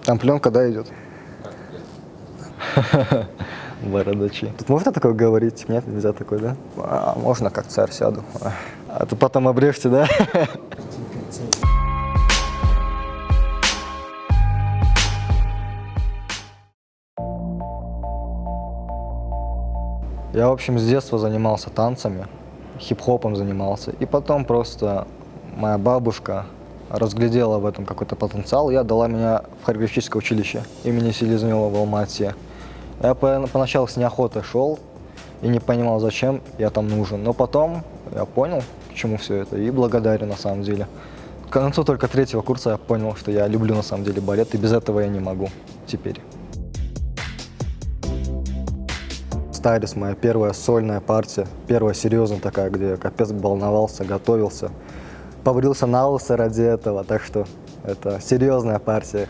Там пленка, да, идет? Бородачи. Тут можно такое говорить? Нет, нельзя такое, да? Можно, как царь сяду. А то потом обрежьте, да? Я, в общем, с детства занимался танцами, хип-хопом занимался. И потом просто моя бабушка разглядела в этом какой-то потенциал и отдала меня в хореографическое училище имени Селезнева в Алма-Ате. Я поначалу с неохотой шел и не понимал, зачем я там нужен. Но потом я понял, к чему все это, и благодарен на самом деле. К концу только 3-го курса я понял, что я люблю на самом деле балет, и без этого я не могу теперь. Старис, моя первая сольная партия, первая серьезная такая, где я капец волновался, готовился. Побрился на лысо ради этого, так что это серьезная партия.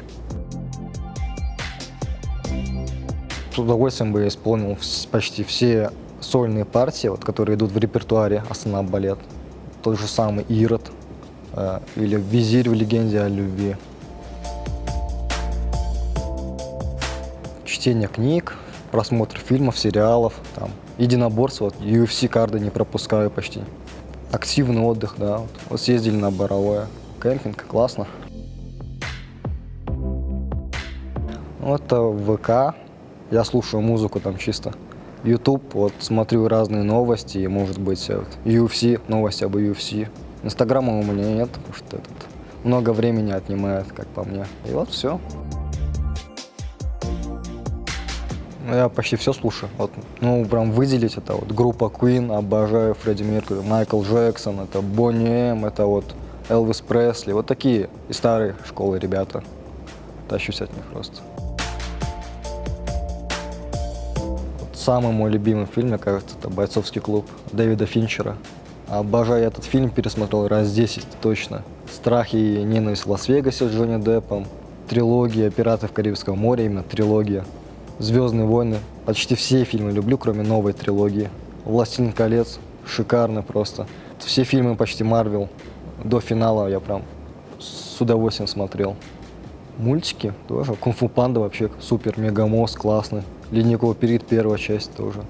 С удовольствием бы я исполнил почти все сольные партии, вот, которые идут в репертуаре Астана-балет. Тот же самый Ирод или Визирь в легенде о любви. Чтение книг, просмотр фильмов, сериалов, там, единоборства, вот, UFC карды не пропускаю почти. Активный отдых, да, вот съездили на Боровое, кемпинг, классно. Ну, это ВК, я слушаю музыку там чисто. YouTube, вот смотрю разные новости, и, может быть, вот, UFC, новости об UFC. Инстаграма у меня нет, потому что этот много времени отнимает, как по мне. И вот все. Я почти все слушаю. Вот, ну, прям выделить это вот группа Queen, обожаю Фредди Меркьюри, Майкл Джексон, это Бонни М, это вот Элвис Пресли. Вот такие из старой школы ребята. Тащусь от них просто. Вот самый мой любимый фильм, мне кажется, это «Бойцовский клуб» Дэвида Финчера. Обожаю этот фильм, пересмотрел раз 10 точно. «Страх и ненависть в Лас-Вегасе» с Джонни Деппом, трилогия «Пираты в Карибском море», именно трилогия. «Звездные войны». Почти все фильмы люблю, кроме новой трилогии. «Властелин колец». Шикарно просто. Все фильмы почти Марвел. До финала я прям с удовольствием смотрел. Мультики тоже. «Кунг-фу панда» вообще супер. «Мегамозг» классный. «Ледниковый период» первая часть тоже.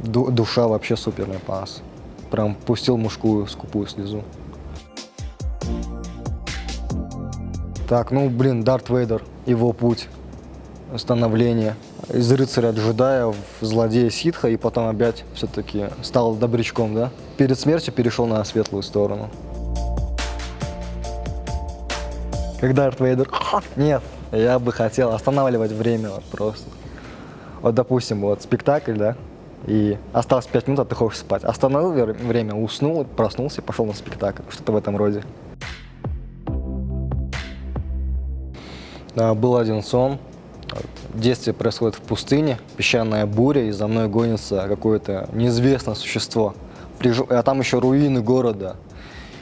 «Душа» вообще суперный пас. Прям пустил мужскую скупую слезу. Так, ну блин, Дарт Вейдер. Его путь. Становление. Из рыцаря-джедая в злодея Ситха, и потом опять все-таки стал добрячком, да? Перед смертью перешел на светлую сторону. Когда Дарт Вейдер... Нет, я бы хотел останавливать время вот просто. Вот, допустим, вот спектакль, да? И осталось 5 минут, а ты хочешь спать. Остановил время, уснул, проснулся и пошел на спектакль. Что-то в этом роде. Да, был один сон. Действие происходит в пустыне, песчаная буря, и за мной гонится какое-то неизвестное существо. А там еще руины города.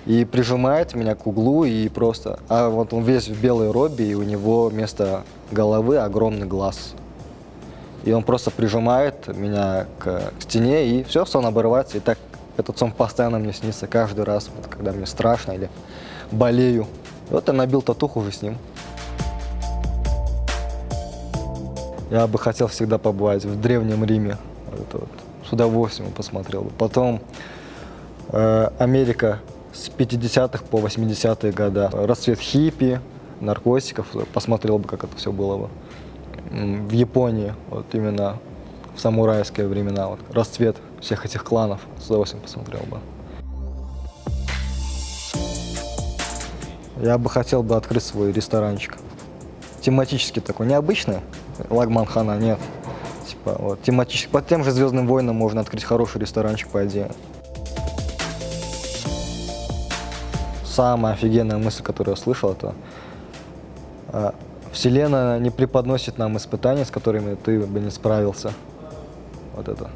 И прижимает меня к углу, и просто... А вот он весь в белой робе, и у него вместо головы огромный глаз. И он просто прижимает меня к стене, и все, сон обрывается. И так этот сон постоянно мне снится каждый раз, вот, когда мне страшно или болею. И вот я набил татуху уже с ним. Я бы хотел всегда побывать в Древнем Риме. Это вот, с удовольствием посмотрел бы. Потом Америка с 50-х по 80-е годы. Расцвет хиппи, наркотиков. Посмотрел бы, как это все было бы. В Японии, вот именно в самурайские времена, вот, расцвет всех этих кланов. С удовольствием посмотрел бы. Я бы хотел бы открыть свой ресторанчик. Тематически такой, необычный. Лагман Хана, нет. Типа, вот, тематически. По тем же «Звездным войнам» можно открыть хороший ресторанчик, по идее. Самая офигенная мысль, которую я слышал, это Вселенная не преподносит нам испытания, с которыми ты бы не справился. Вот это.